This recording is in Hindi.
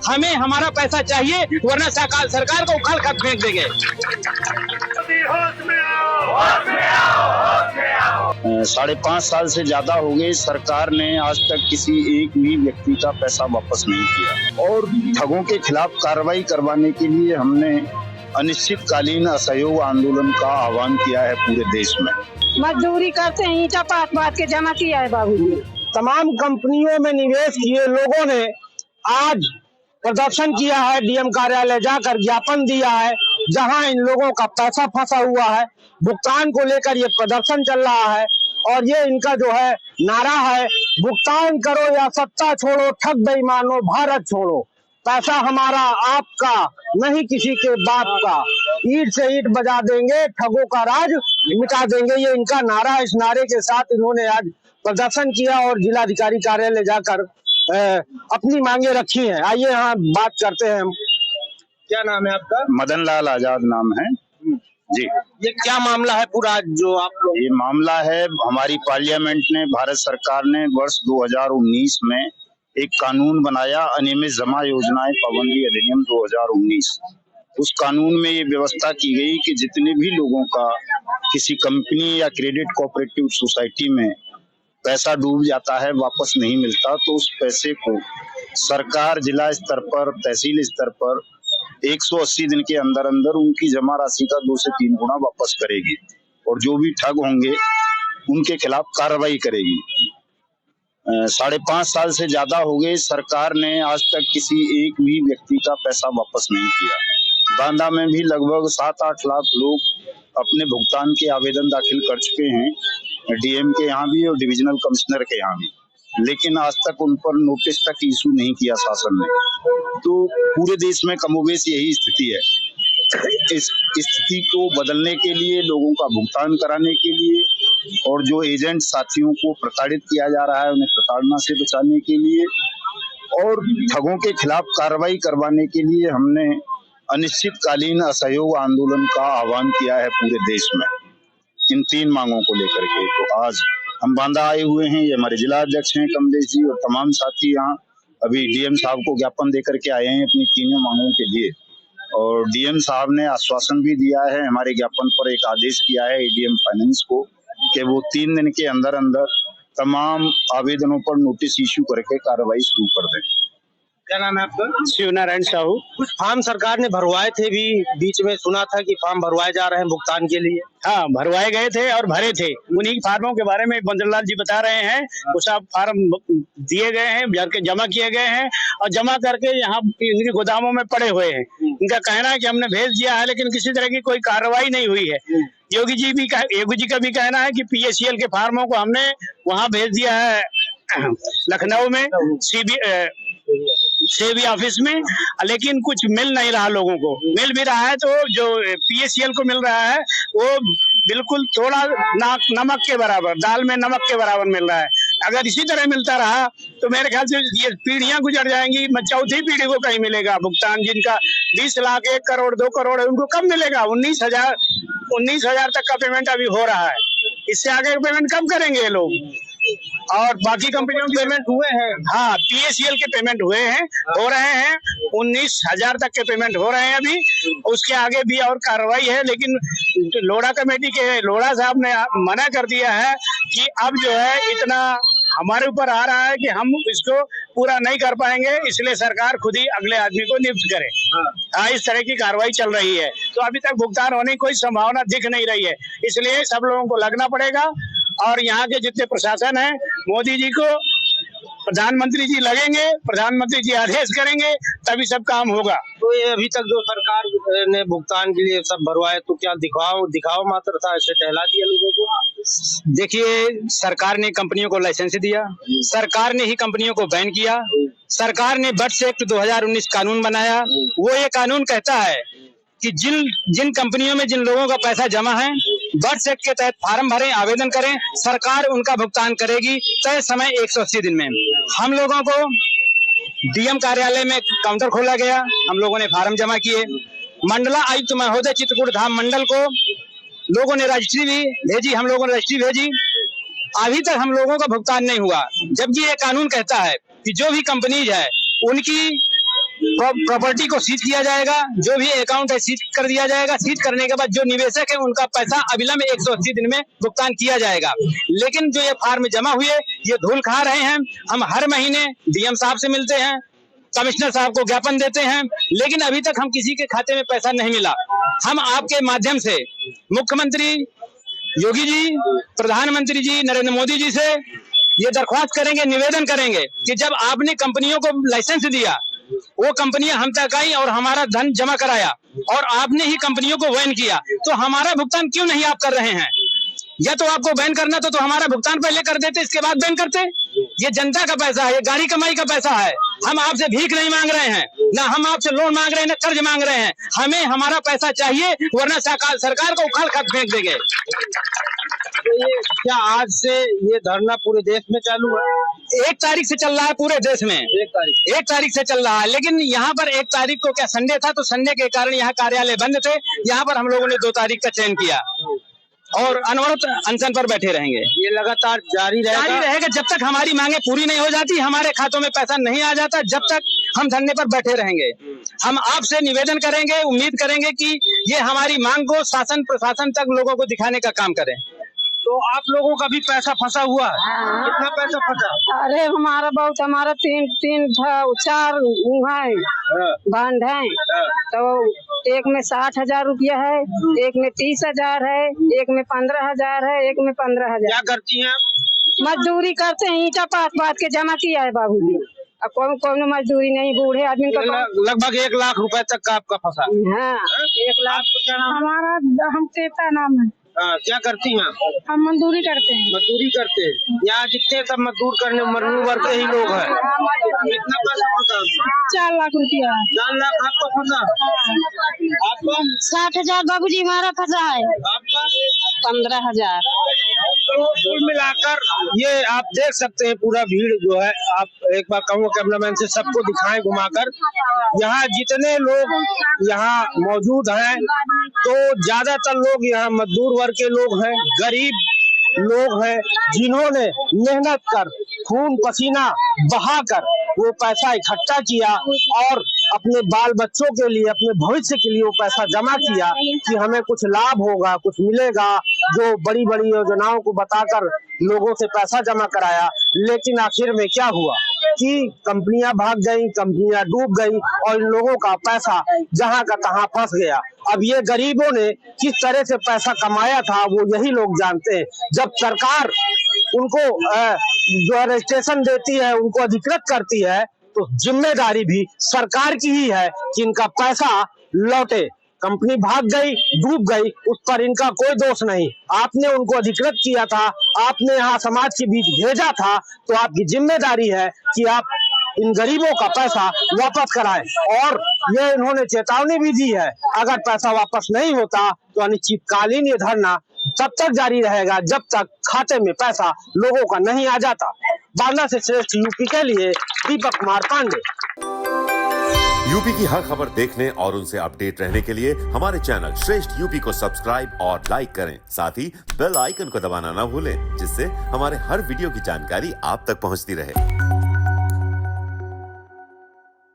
हमें हमारा पैसा चाहिए, वरना सरकार को उखाड़ कर फेंक देंगे। 5.5 साल से ज्यादा हो गए, सरकार ने आज तक किसी एक भी व्यक्ति का पैसा वापस नहीं किया और ठगों के खिलाफ कार्रवाई करवाने के लिए हमने अनिश्चितकालीन असहयोग आंदोलन का आह्वान किया है पूरे देश में। मजदूरी करते हैं, ईंटा पाट के जमा किया है बाबूजी। तमाम कंपनियों में निवेश किए लोगों ने आज प्रदर्शन किया है, डीएम कार्यालय जाकर ज्ञापन दिया है, जहां इन लोगों का पैसा फंसा हुआ है। भुगतान को लेकर ये प्रदर्शन चल रहा है और ये इनका जो है नारा है, भुगतान करो या सत्ता छोड़ो, ठग बेईमानो भारत छोड़ो। पैसा हमारा आपका नहीं किसी के बाप का, ईंट से ईंट बजा देंगे, ठगों का राज मिटा देंगे, ये इनका नारा है। इस नारे के साथ इन्होंने आज प्रदर्शन किया और जिलाधिकारी कार्यालय जाकर अपनी मांगे रखी हैं। आइए यहाँ बात करते हैं हम। क्या नाम है आपका? मदन लाल आजाद नाम है जी। ये क्या मामला है पूरा जो आप लोग? ये मामला है, हमारी पार्लियामेंट ने, भारत सरकार ने वर्ष 2019 में एक कानून बनाया, अनियमित जमा योजनाएं पाबंदी अधिनियम 2019। उस कानून में ये व्यवस्था की गई कि जितने भी लोगों का किसी कंपनी या क्रेडिट कोऑपरेटिव सोसाइटी में पैसा डूब जाता है, वापस नहीं मिलता, तो उस पैसे को सरकार जिला स्तर पर, तहसील स्तर पर 180 दिन के अंदर अंदर उनकी जमा राशि का 2 से 3 गुना वापस करेगी और जो भी ठग होंगे उनके खिलाफ कार्रवाई करेगी। 5.5 साल से ज्यादा हो गए, सरकार ने आज तक किसी एक भी व्यक्ति का पैसा वापस नहीं किया। बांदा में भी लगभग 7-8 लाख लोग अपने भुगतान के आवेदन दाखिल कर चुके हैं, डीएम के यहाँ भी और डिविजनल कमिश्नर के यहाँ भी, लेकिन आज तक उन पर नोटिस तक इशू नहीं किया शासन ने। तो पूरे देश में कमोबेश यही स्थिति है। इस स्थिति को बदलने के लिए, लोगों का भुगतान कराने के लिए और जो एजेंट साथियों को प्रताड़ित किया जा रहा है उन्हें प्रताड़ना से बचाने के लिए और ठगों के खिलाफ कार्रवाई करवाने के लिए हमने अनिश्चितकालीन असहयोग आंदोलन का आह्वान किया है पूरे देश में, इन 3 मांगों को लेकर के। तो आज हम बांदा आए हुए हैं, ये हमारे जिला अध्यक्ष हैं कमलेश जी और तमाम साथी यहाँ अभी डीएम साहब को ज्ञापन देकर के आए हैं अपनी 3 मांगों के लिए। और डीएम साहब ने आश्वासन भी दिया है, हमारे ज्ञापन पर एक आदेश किया है एडीएम फाइनेंस को कि वो 3 दिन के अंदर अंदर तमाम आवेदनों पर नोटिस इश्यू करके कार्रवाई शुरू कर दें। क्या नाम है आपका? शिवनारायण साहू। कुछ फॉर्म सरकार ने भरवाए थे भी, बीच में सुना था कि फॉर्म भरवाए जा रहे हैं भुगतान के लिए। हाँ, भरवाए गए थे और भरे थे। उन्हीं फार्मों के बारे में बंदरलाल जी बता रहे हैं। वो सब फार्म दिए गए हैं, भर के जमा किए गए हैं और जमा करके यहाँ इनके गोदामों में पड़े हुए हैं। इनका कहना है कि हमने भेज दिया है, लेकिन किसी तरह की कोई कार्रवाई नहीं हुई है। योगी जी का भी कहना है कि पीएसीएल के फार्मों को हमने वहाँ भेज दिया है लखनऊ में सेबी ऑफिस में, लेकिन कुछ मिल नहीं रहा लोगों को। मिल भी रहा है तो जो पीएसीएल को मिल रहा है वो बिल्कुल थोड़ा नमक के बराबर, दाल में नमक के बराबर मिल रहा है। अगर इसी तरह मिलता रहा तो मेरे ख्याल से ये पीढ़ियां गुजर जाएंगी, चौथी पीढ़ी को कहीं मिलेगा भुगतान। जिनका 20 लाख, 1 करोड़, 2 करोड़ है, उनको कब मिलेगा? 19,000 तक का पेमेंट अभी हो रहा है। इससे आगे पेमेंट कब करेंगे ये लोग? और बाकी कंपनियों के पेमेंट हुए हैं। हाँ, पीएसीएल के पेमेंट हुए हैं, हो रहे हैं। 19,000 तक के पेमेंट हो रहे हैं अभी। उसके आगे भी और कार्रवाई है, लेकिन लोढ़ा कमेटी के लोढ़ा साहब ने मना कर दिया है कि अब जो है इतना हमारे ऊपर आ रहा है कि हम इसको पूरा नहीं कर पाएंगे, इसलिए सरकार खुद ही अगले आदमी को नियुक्त करे। हाँ, इस तरह की कार्रवाई चल रही है। तो अभी तक भुगतान होने की कोई संभावना दिख नहीं रही है, इसलिए सब लोगों को लगना पड़ेगा। और यहाँ के जितने प्रशासन है, मोदी जी को, प्रधानमंत्री जी लगेंगे, प्रधानमंत्री जी आदेश करेंगे, तभी सब काम होगा। तो ये अभी तक जो सरकार ने भुगतान के लिए सब भरवाए, तो क्या दिखाओ मात्र था, ऐसे टहला दिया लोगों को? देखिए, सरकार ने कंपनियों को लाइसेंस दिया, सरकार ने ही कंपनियों को बैन किया, सरकार ने बर्ड्स एक्ट 2019 कानून बनाया। वो ये कानून कहता है कि जिन कंपनियों में जिन लोगों का पैसा जमा है, बर्ड्स एक्ट के तहत फार्म भरें, आवेदन करें, सरकार उनका भुगतान करेगी तय समय 180 दिन में। हम लोगों को डीएम कार्यालय में काउंटर खोला गया, हम लोगों ने फार्म जमा किए। मंडला आयुक्त महोदय चित्रकूट धाम मंडल को लोगों ने रजिस्ट्री भी भेजी, हम लोगों ने रजिस्ट्री भेजी। अभी तक हम लोगों का भुगतान नहीं हुआ, जबकि ये कानून कहता है कि जो भी कंपनीज है उनकी प्रॉपर्टी को सीज किया जाएगा, जो भी अकाउंट है सीज कर दिया जाएगा। सीज करने के बाद जो निवेशक है उनका पैसा अविलंब 180 दिन में भुगतान किया जाएगा। लेकिन जो ये फार्म जमा हुए ये धूल खा रहे हैं। हम हर महीने डीएम साहब से मिलते हैं, कमिश्नर साहब को ज्ञापन देते हैं, लेकिन अभी तक हम किसी के खाते में पैसा नहीं मिला। हम आपके माध्यम से मुख्यमंत्री योगी जी, प्रधानमंत्री जी नरेंद्र मोदी जी से ये दरख्वास्त करेंगे, निवेदन करेंगे कि जब आपने कंपनियों को लाइसेंस दिया, वो कंपनियां हम तक आई और हमारा धन जमा कराया और आपने ही कंपनियों को बैन किया, तो हमारा भुगतान क्यों नहीं आप कर रहे हैं? या तो आपको बैन करना तो हमारा भुगतान पहले कर देते, इसके बाद बैन करते। ये जनता का पैसा है, ये गाड़ी कमाई का पैसा है। हम आपसे भीख नहीं मांग रहे हैं, ना हम आपसे लोन मांग रहे हैं, ना कर्ज मांग रहे हैं। हमें हमारा पैसा चाहिए, वरना सरकार को उखाड़ कर फेंक देंगे। तो ये क्या आज से ये धरना पूरे देश में चालू है? 1 तारीख से चल रहा है पूरे देश में। 1 तारीख से चल रहा है, लेकिन यहाँ पर 1 तारीख को क्या संडे था, तो संडे के कारण यहाँ कार्यालय बंद थे। यहाँ पर हम लोगों ने 2 तारीख का चयन किया और अनवरत अनशन पर बैठे रहेंगे। ये लगातार जारी रहेगा जब तक हमारी मांगे पूरी नहीं हो जाती, हमारे खातों में पैसा नहीं आ जाता, जब तक हम धरने पर बैठे रहेंगे। हम आपसे निवेदन करेंगे, उम्मीद करेंगे कि ये हमारी मांग को शासन प्रशासन तक लोगों को दिखाने का काम करें। तो आप लोगों का भी पैसा फंसा हुआ है? कितना पैसा फंसा? अरे हमारा बहुत, हमारा 4 बंद है। तो एक में 60,000 रुपया है, एक में 30,000 है, एक में 15,000 है, एक में 15,000। क्या करती हैं? मजदूरी करते हैं, ईटा पात के जमा किया है बाबूजी। अब कौन मजदूरी नहीं, बूढ़े आदमी का लगभग 1 लाख रुपए तक का आपका फंसा। हाँ, 1 लाख। हमारा हम केता नाम है। क्या करती हैं? हम मजदूरी करते हैं। मजदूरी करते हैं। यहाँ जितने सब मजदूर करने मजदूर वर्ग के ही लोग हैं। कितना पैसा फंसा? 4 लाख रुपया। 4 लाख आपका फंसा? आपका 60,000 बाबूजी हमारा फंसा है। आपका 15,000। तो कुल मिलाकर ये आप देख सकते हैं पूरा भीड़ जो है। आप एक बार कहूँगा कैमरामैन से सबको दिखाएं घुमाकर। यहाँ जितने लोग यहाँ मौजूद हैं तो ज्यादातर लोग यहाँ मजदूर वर्ग के लोग हैं, गरीब लोग हैं, जिन्होंने मेहनत कर खून पसीना बहाकर वो पैसा इकट्ठा किया और अपने बाल बच्चों के लिए, अपने भविष्य के लिए वो पैसा जमा किया कि हमें कुछ लाभ होगा, कुछ मिलेगा। जो बड़ी बड़ी योजनाओं को बताकर लोगों से पैसा जमा कराया, लेकिन आखिर में क्या हुआ कि कंपनियां भाग गई, कंपनियां डूब गई और इन लोगों का पैसा जहां का तहां फंस गया। अब ये गरीबों ने किस तरह से पैसा कमाया था वो यही लोग जानते हैं। जब सरकार उनको जो है रजिस्ट्रेशन देती है, उनको अधिकृत करती है, तो जिम्मेदारी भी सरकार की ही है कि इनका पैसा लौटे। कंपनी भाग गई, डूब गई, उस पर इनका कोई दोष नहीं। आपने उनको अधिकृत किया था, आपने यहाँ समाज के बीच भेजा था, तो आपकी जिम्मेदारी है कि आप इन गरीबों का पैसा वापस कराएं। और ये इन्होंने चेतावनी भी दी है, अगर पैसा वापस नहीं होता तो अनिश्चितकालीन ये धरना तब तक जारी रहेगा जब तक खाते में पैसा लोगों का नहीं आ जाता। बांदा से श्रेष्ठ यूपी के लिए दीपक कुमार पांडे। यूपी की हर खबर देखने और उनसे अपडेट रहने के लिए हमारे चैनल श्रेष्ठ यूपी को सब्सक्राइब और लाइक करें। साथ ही बेल आइकन को दबाना ना भूलें, जिससे हमारे हर वीडियो की जानकारी आप तक पहुंचती रहे।